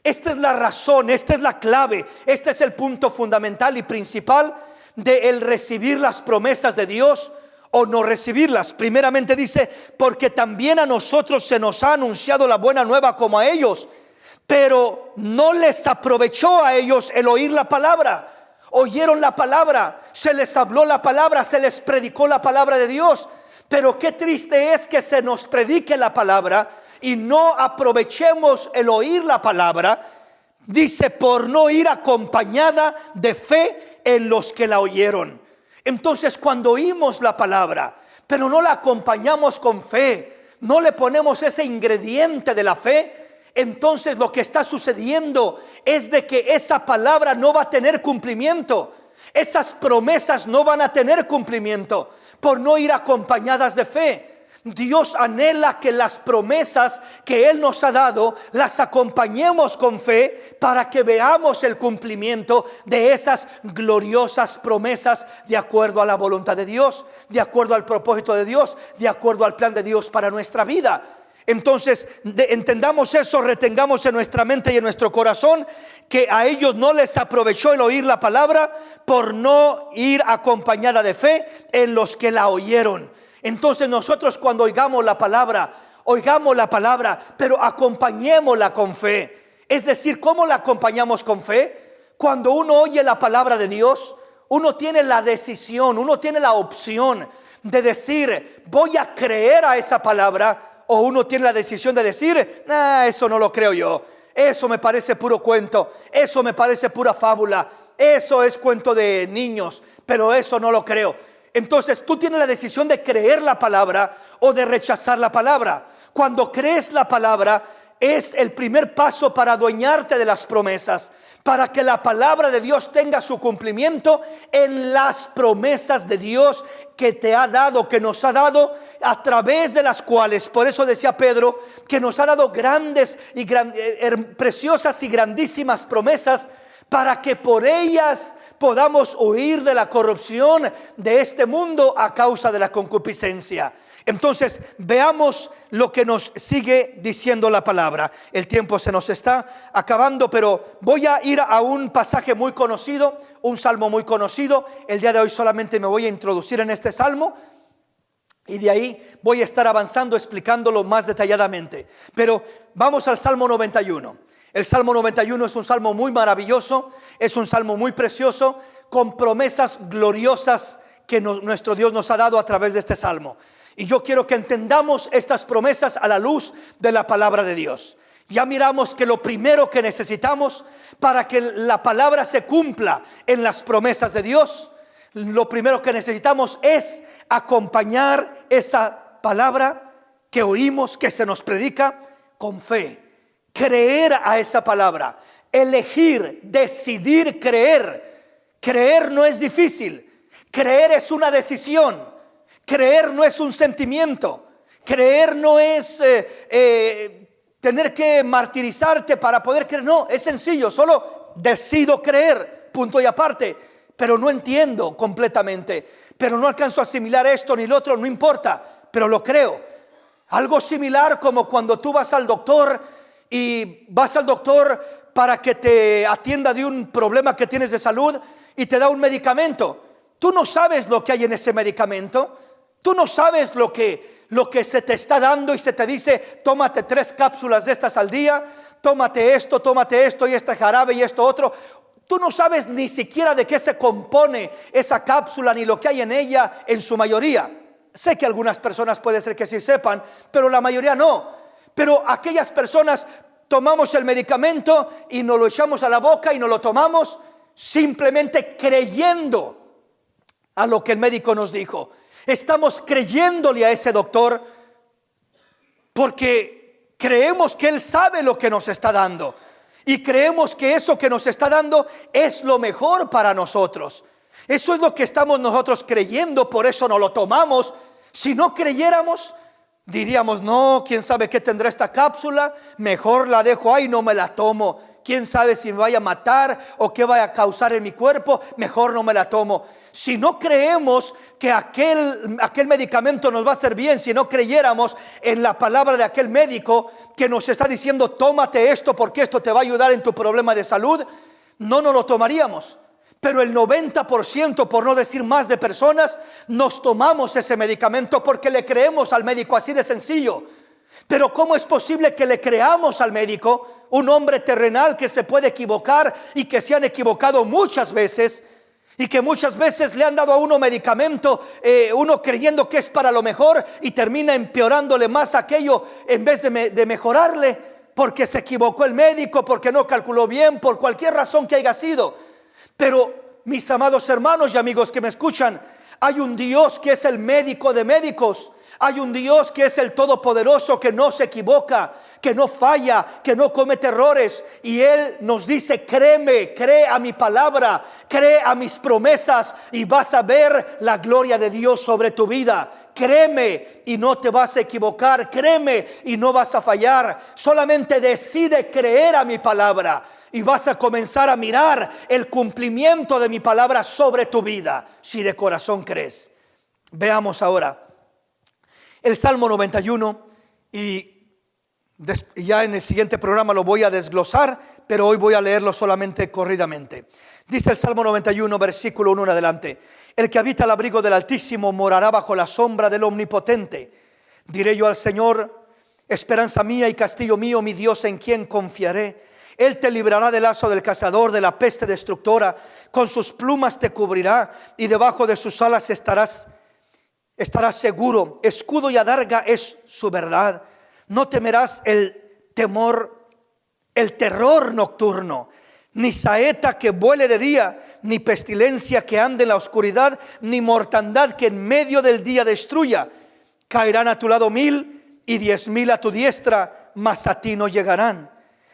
Esta es la razón, esta es la clave, este es el punto fundamental y principal de el recibir las promesas de Dios o no recibirlas. Primeramente dice: porque también a nosotros se nos ha anunciado la buena nueva como a ellos, pero no les aprovechó a ellos el oír la palabra. Oyeron la palabra, se les habló la palabra, se les predicó la palabra de Dios. Pero qué triste es que se nos predique la palabra y no aprovechemos el oír la palabra. Dice: por no ir acompañada de fe en los que la oyeron. Entonces, cuando oímos la palabra, pero no la acompañamos con fe, no le ponemos ese ingrediente de la fe, entonces lo que está sucediendo es de que esa palabra no va a tener cumplimiento. Esas promesas no van a tener cumplimiento por no ir acompañadas de fe. Dios anhela que las promesas que Él nos ha dado las acompañemos con fe para que veamos el cumplimiento de esas gloriosas promesas de acuerdo a la voluntad de Dios, de acuerdo al propósito de Dios, de acuerdo al plan de Dios para nuestra vida. Entonces entendamos eso, retengamos en nuestra mente y en nuestro corazón que a ellos no les aprovechó el oír la palabra por no ir acompañada de fe en los que la oyeron. Entonces nosotros, cuando oigamos la palabra, pero acompañémosla con fe. Es decir, ¿cómo la acompañamos con fe? Cuando uno oye la palabra de Dios, uno tiene la decisión, uno tiene la opción de decir: voy a creer a esa palabra. O uno tiene la decisión de decir: eso no lo creo yo, eso me parece puro cuento, eso me parece pura fábula, eso es cuento de niños, pero eso no lo creo. Entonces tú tienes la decisión de creer la palabra o de rechazar la palabra. Cuando crees la palabra, es el primer paso para adueñarte de las promesas, para que la palabra de Dios tenga su cumplimiento en las promesas de Dios que te ha dado, que nos ha dado, a través de las cuales, por eso decía Pedro, que nos ha dado grandes y preciosas y grandísimas promesas, para que por ellas podamos huir de la corrupción de este mundo a causa de la concupiscencia. Entonces veamos lo que nos sigue diciendo la palabra. El tiempo se nos está acabando, pero voy a ir a un pasaje muy conocido, un salmo muy conocido. El día de hoy solamente me voy a introducir en este salmo y de ahí voy a estar avanzando, explicándolo más detalladamente. Pero vamos al Salmo 91. El Salmo 91 es un salmo muy maravilloso, es un salmo muy precioso, con promesas gloriosas que nuestro Dios nos ha dado a través de este salmo. Y yo quiero que entendamos estas promesas a la luz de la palabra de Dios. Ya miramos que lo primero que necesitamos para que la palabra se cumpla en las promesas de Dios, lo primero que necesitamos es acompañar esa palabra que oímos, que se nos predica, con fe. Creer a esa palabra, elegir, decidir creer. Creer no es difícil, creer es una decisión. Creer no es un sentimiento. Creer no es tener que martirizarte para poder creer. No, es sencillo, solo decido creer, punto y aparte. pero no entiendo completamente, pero no alcanzo a asimilar esto ni lo otro, no importa, pero lo creo. Algo similar como cuando tú vas al doctor y vas al doctor para que te atienda de un problema que tienes de salud y te da un medicamento. Tú no sabes lo que hay en ese medicamento, tú no sabes lo que se te está dando y se te dice: tómate 3 cápsulas de estas al día, tómate esto y este jarabe y esto otro. Tú no sabes ni siquiera de qué se compone esa cápsula ni lo que hay en ella en su mayoría. Sé que algunas personas puede ser que sí sepan, pero la mayoría no. Pero aquellas personas tomamos el medicamento y nos lo echamos a la boca y nos lo tomamos simplemente creyendo a lo que el médico nos dijo. Estamos creyéndole a ese doctor porque creemos que él sabe lo que nos está dando. Y creemos que eso que nos está dando es lo mejor para nosotros. Eso es lo que estamos nosotros creyendo, por eso no lo tomamos. Si no creyéramos, diríamos: no, quién sabe qué tendrá esta cápsula, mejor la dejo ahí, no me la tomo. Quién sabe si me vaya a matar o qué vaya a causar en mi cuerpo, mejor no me la tomo. Si no creemos que aquel medicamento nos va a hacer bien, si no creyéramos en la palabra de aquel médico que nos está diciendo: tómate esto porque esto te va a ayudar en tu problema de salud, no nos lo tomaríamos. Pero el 90%, por no decir más, de personas nos tomamos ese medicamento porque le creemos al médico, así de sencillo. Pero ¿cómo es posible que le creamos al médico, un hombre terrenal que se puede equivocar y que se han equivocado muchas veces? Y que muchas veces le han dado a uno medicamento, uno creyendo que es para lo mejor, y termina empeorándole más aquello en vez de mejorarle, porque se equivocó el médico, porque no calculó bien, por cualquier razón que haya sido. Pero mis amados hermanos y amigos que me escuchan, hay un Dios que es el médico de médicos. Hay un Dios que es el Todopoderoso, que no se equivoca, que no falla, que no comete errores. Y Él nos dice: créeme, cree a mi palabra, cree a mis promesas y vas a ver la gloria de Dios sobre tu vida. Créeme y no te vas a equivocar, créeme y no vas a fallar. Solamente decide creer a mi palabra y vas a comenzar a mirar el cumplimiento de mi palabra sobre tu vida, si de corazón crees. Veamos ahora el Salmo 91 y ya en el siguiente programa lo voy a desglosar, pero hoy voy a leerlo solamente corridamente. Dice el Salmo 91, versículo 1 en adelante: el que habita al abrigo del Altísimo morará bajo la sombra del Omnipotente. Diré yo al Señor: esperanza mía y castillo mío, mi Dios, en quien confiaré. Él te librará del lazo del cazador, de la peste destructora. Con sus plumas te cubrirá y debajo de sus alas estarás seguro. Escudo y adarga es su verdad. No temerás el terror nocturno, ni saeta que vuele de día, ni pestilencia que ande en la oscuridad, ni mortandad que en medio del día destruya. Caerán a tu lado 1000 y 10,000 a tu diestra, mas a ti no llegarán.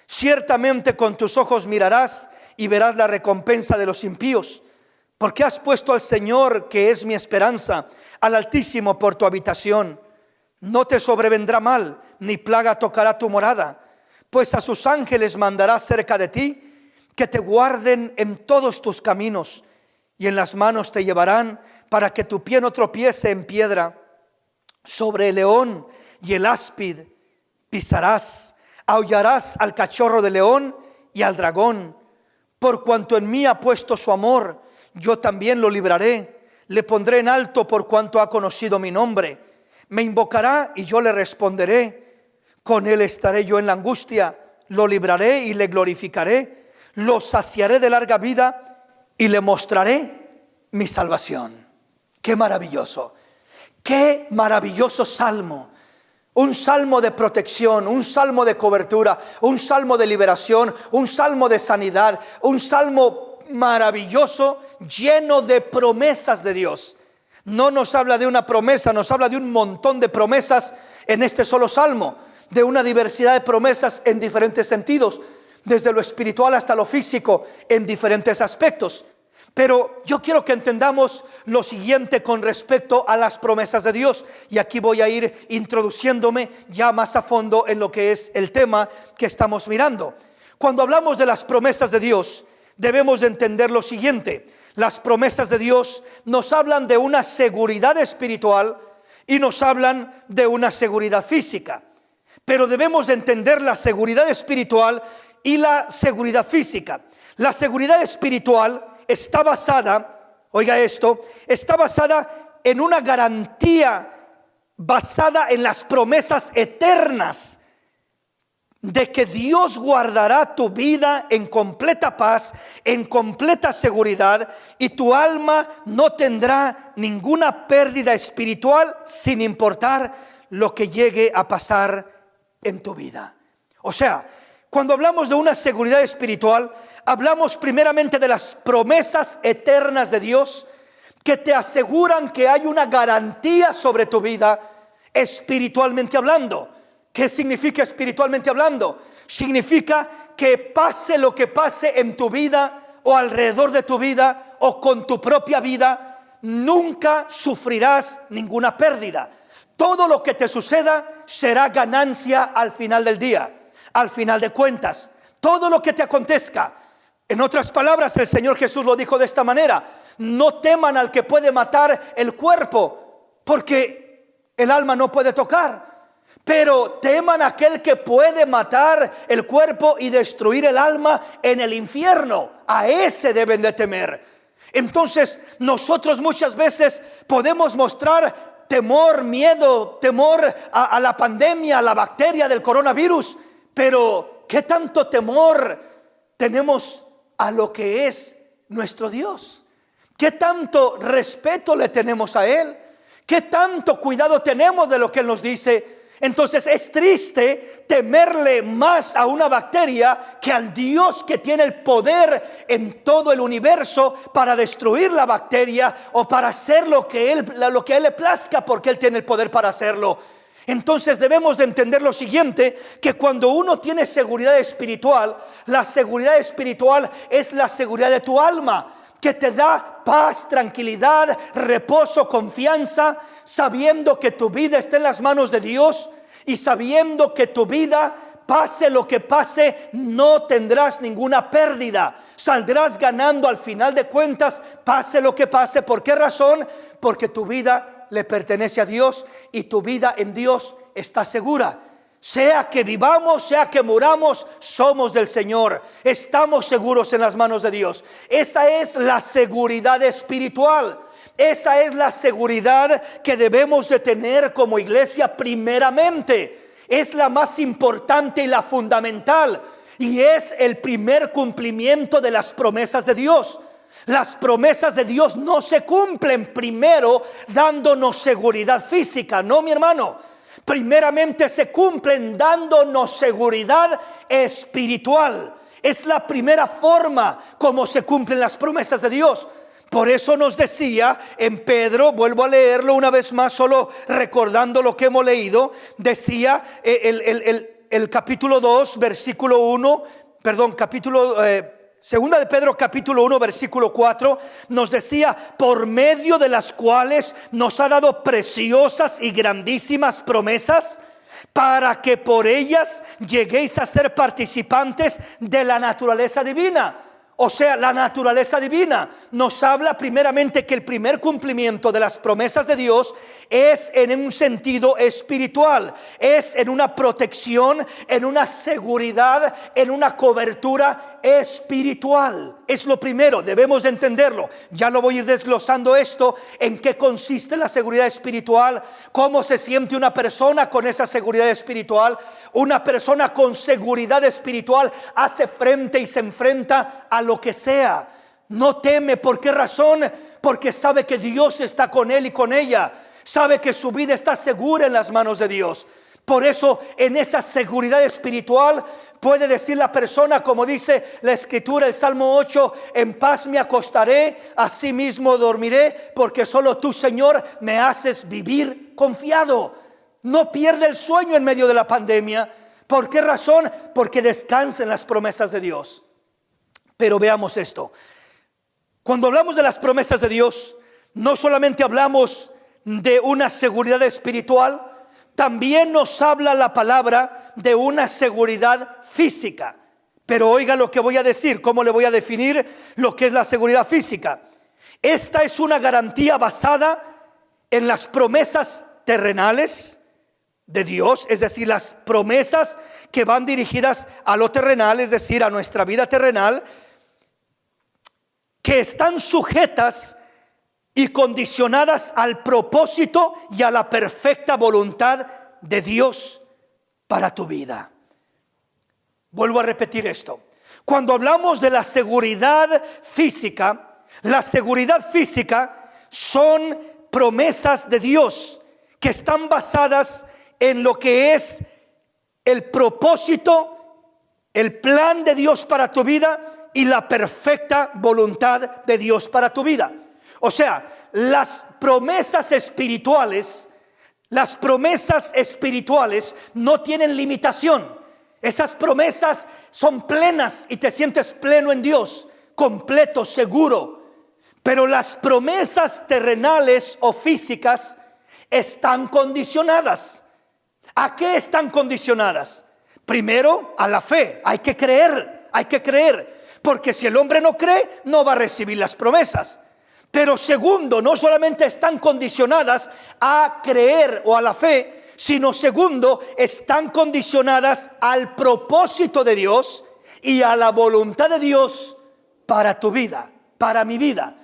Ciertamente con tus ojos mirarás y verás la recompensa de los impíos. Porque has puesto al Señor, que es mi esperanza, al Altísimo por tu habitación. No te sobrevendrá mal, ni plaga tocará tu morada, pues a sus ángeles mandará cerca de ti, que te guarden en todos tus caminos, y en las manos te llevarán, para que tu pie no tropiece en piedra. Sobre el león y el áspid pisarás, aullarás al cachorro de león y al dragón. Por cuanto en mí ha puesto su amor, yo también lo libraré. Le pondré en alto por cuanto ha conocido mi nombre. Me invocará y yo le responderé. Con él estaré yo en la angustia. Lo libraré y le glorificaré. Lo saciaré de larga vida y le mostraré mi salvación. Qué maravilloso. Qué maravilloso salmo. Un salmo de protección, un salmo de cobertura, un salmo de liberación, un salmo de sanidad, un salmo maravilloso, lleno de promesas de Dios. No nos habla de una promesa, nos habla de un montón de promesas en este solo salmo, de una diversidad de promesas en diferentes sentidos, desde lo espiritual hasta lo físico, en diferentes aspectos. Pero yo quiero que entendamos lo siguiente con respecto a las promesas de Dios. Y aquí voy a ir introduciéndome ya más a fondo en lo que es el tema que estamos mirando. Cuando hablamos de las promesas de Dios debemos de entender lo siguiente: las promesas de Dios nos hablan de una seguridad espiritual y nos hablan de una seguridad física. Pero debemos de entender la seguridad espiritual y la seguridad física. La seguridad espiritual está basada, oiga esto, está basada en una garantía basada en las promesas eternas de que Dios guardará tu vida en completa paz, en completa seguridad, y tu alma no tendrá ninguna pérdida espiritual, sin importar lo que llegue a pasar en tu vida. O sea, cuando hablamos de una seguridad espiritual, hablamos primeramente de las promesas eternas de Dios que te aseguran que hay una garantía sobre tu vida espiritualmente hablando. ¿Qué significa espiritualmente hablando? Significa que pase lo que pase en tu vida o alrededor de tu vida o con tu propia vida, nunca sufrirás ninguna pérdida. Todo lo que te suceda será ganancia al final del día, al final de cuentas. Todo lo que te acontezca. En otras palabras, el Señor Jesús lo dijo de esta manera: no teman al que puede matar el cuerpo, porque el alma no puede tocar. Pero teman a aquel que puede matar el cuerpo y destruir el alma en el infierno. A ese deben de temer. Entonces nosotros muchas veces podemos mostrar temor, miedo, temor a la pandemia, a la bacteria del coronavirus. Pero ¿qué tanto temor tenemos a lo que es nuestro Dios? ¿Qué tanto respeto le tenemos a Él? ¿Qué tanto cuidado tenemos de lo que Él nos dice? Entonces es triste temerle más a una bacteria que al Dios que tiene el poder en todo el universo para destruir la bacteria o para hacer lo que a Él le plazca, porque Él tiene el poder para hacerlo. Entonces debemos de entender lo siguiente, que cuando uno tiene seguridad espiritual, la seguridad espiritual es la seguridad de tu alma, que te da paz, tranquilidad, reposo, confianza, sabiendo que tu vida está en las manos de Dios y sabiendo que tu vida, pase lo que pase, no tendrás ninguna pérdida. Saldrás ganando al final de cuentas, pase lo que pase. ¿Por qué razón? Porque tu vida le pertenece a Dios y tu vida en Dios está segura. Sea que vivamos, sea que muramos, somos del Señor. Estamos seguros en las manos de Dios. Esa es la seguridad espiritual. Esa es la seguridad que debemos de tener como iglesia primeramente. Es la más importante y la fundamental. Y es el primer cumplimiento de las promesas de Dios. Las promesas de Dios no se cumplen primero dándonos seguridad física. No, mi hermano. Primeramente se cumplen dándonos seguridad espiritual. Es la primera forma como se cumplen las promesas de Dios. Por eso nos decía en Pedro, vuelvo a leerlo una vez más, solo recordando lo que hemos leído. Decía el capítulo 2, versículo 1, perdón, Segunda de Pedro capítulo 1 versículo 4 nos decía: por medio de las cuales nos ha dado preciosas y grandísimas promesas, para que por ellas lleguéis a ser participantes de la naturaleza divina. O sea, la naturaleza divina nos habla primeramente que el primer cumplimiento de las promesas de Dios es en un sentido espiritual, es en una protección, en una seguridad, en una cobertura espiritual. Es lo primero, debemos entenderlo. Ya lo voy a ir desglosando esto, en qué consiste la seguridad espiritual, cómo se siente una persona con esa seguridad espiritual. Una persona con seguridad espiritual hace frente y se enfrenta a lo que sea. No teme. ¿Por qué razón? Porque sabe que Dios está con él y con ella. Sabe que su vida está segura en las manos de Dios. Por eso, en esa seguridad espiritual puede decir la persona, como dice la Escritura, el Salmo 8: en paz me acostaré, asimismo dormiré, porque solo tú, Señor, me haces vivir confiado. No pierde el sueño en medio de la pandemia. ¿Por qué razón? Porque descansa en las promesas de Dios. Pero veamos esto. Cuando hablamos de las promesas de Dios, no solamente hablamos de una seguridad espiritual, también nos habla la palabra de una seguridad física. Pero oiga lo que voy a decir, cómo le voy a definir lo que es la seguridad física. Esta es una garantía basada en las promesas terrenales de Dios, es decir, las promesas que van dirigidas a lo terrenal, es decir, a nuestra vida terrenal, que están sujetas y condicionadas al propósito y a la perfecta voluntad de Dios para tu vida. Vuelvo a repetir esto. Cuando hablamos de la seguridad física son promesas de Dios que están basadas en lo que es el propósito, el plan de Dios para tu vida y la perfecta voluntad de Dios para tu vida. O sea, las promesas espirituales no tienen limitación. Esas promesas son plenas y te sientes pleno en Dios, completo, seguro. Pero las promesas terrenales o físicas están condicionadas. ¿A qué están condicionadas? Primero, a la fe. Hay que creer. Porque si el hombre no cree, no va a recibir las promesas. Pero segundo, no solamente están condicionadas a creer o a la fe, sino segundo, están condicionadas al propósito de Dios y a la voluntad de Dios para tu vida, para mi vida.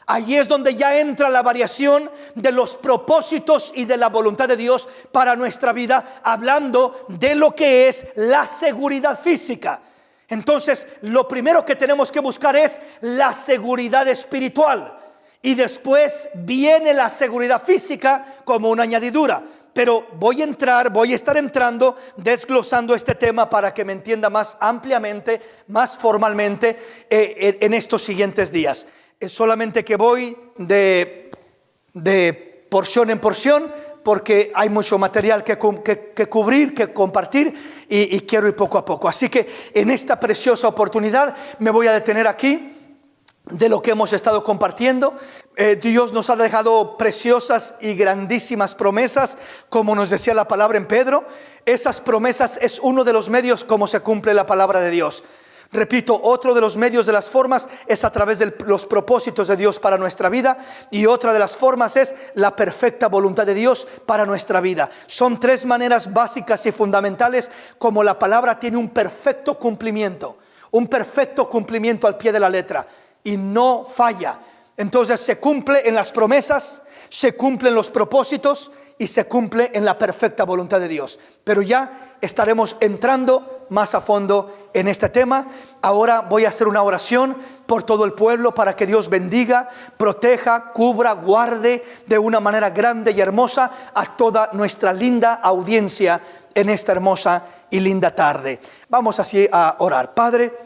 Allí es donde ya entra la variación de los propósitos y de la voluntad de Dios para nuestra vida, hablando de lo que es la seguridad física. Entonces, lo primero que tenemos que buscar es la seguridad espiritual. Y después viene la seguridad física como una añadidura. Pero voy a estar entrando, desglosando este tema para que me entienda más ampliamente, más formalmente en estos siguientes días. Es solamente que voy de porción en porción, porque hay mucho material que cubrir, que compartir, y quiero ir poco a poco. Así que en esta preciosa oportunidad me voy a detener aquí de lo que hemos estado compartiendo. Dios nos ha dejado preciosas y grandísimas promesas, como nos decía la palabra en Pedro. Esas promesas es uno de los medios como se cumple la palabra de Dios. Repito, otro de los medios, de las formas, es a través de los propósitos de Dios para nuestra vida, y otra de las formas es la perfecta voluntad de Dios para nuestra vida. Son tres maneras básicas y fundamentales como la palabra tiene un perfecto cumplimiento al pie de la letra, y no falla. Entonces se cumple en las promesas, se cumple en los propósitos y se cumple en la perfecta voluntad de Dios. Pero ya estaremos entrando más a fondo en este tema. Ahora voy a hacer una oración por todo el pueblo para que Dios bendiga, proteja, cubra, guarde de una manera grande y hermosa a toda nuestra linda audiencia en esta hermosa y linda tarde. Vamos así a orar. Padre,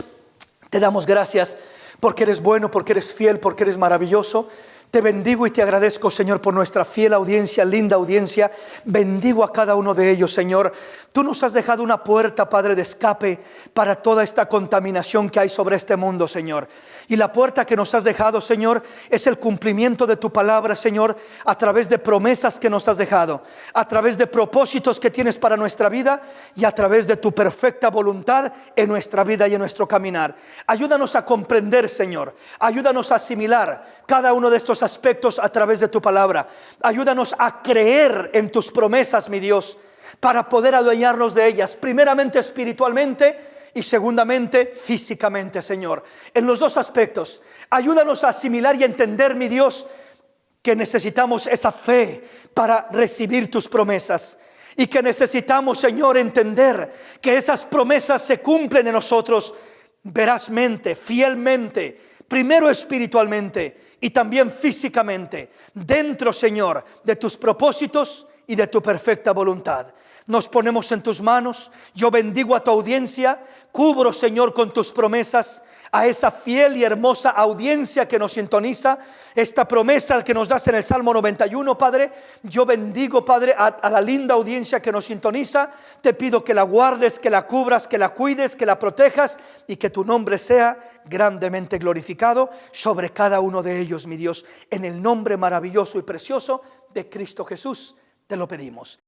te damos gracias porque eres bueno, porque eres fiel, porque eres maravilloso. Te bendigo y te agradezco, Señor, por nuestra fiel audiencia, linda audiencia. Bendigo a cada uno de ellos, Señor. Tú nos has dejado una puerta, Padre, de escape para toda esta contaminación que hay sobre este mundo, Señor. Y la puerta que nos has dejado, Señor, es el cumplimiento de tu palabra, Señor, a través de promesas que nos has dejado, a través de propósitos que tienes para nuestra vida y a través de tu perfecta voluntad en nuestra vida y en nuestro caminar. Ayúdanos a comprender, Señor. Ayúdanos a asimilar cada uno de estos aspectos a través de tu palabra. Ayúdanos a creer en tus promesas, mi Dios, para poder adueñarnos de ellas, primeramente espiritualmente y segundamente físicamente, Señor. En los dos aspectos, ayúdanos a asimilar y entender, mi Dios, que necesitamos esa fe para recibir tus promesas, y que necesitamos, Señor, entender que esas promesas se cumplen en nosotros verazmente, fielmente, primero espiritualmente y también físicamente, dentro, Señor, de tus propósitos y de tu perfecta voluntad. Nos ponemos en tus manos. Yo bendigo a tu audiencia, cubro, Señor, con tus promesas a esa fiel y hermosa audiencia que nos sintoniza. Esta promesa que nos das en el Salmo 91, Padre, yo bendigo, Padre, a la linda audiencia que nos sintoniza. Te pido que la guardes, que la cubras, que la cuides, que la protejas, y que tu nombre sea grandemente glorificado sobre cada uno de ellos, mi Dios. En el nombre maravilloso y precioso de Cristo Jesús te lo pedimos.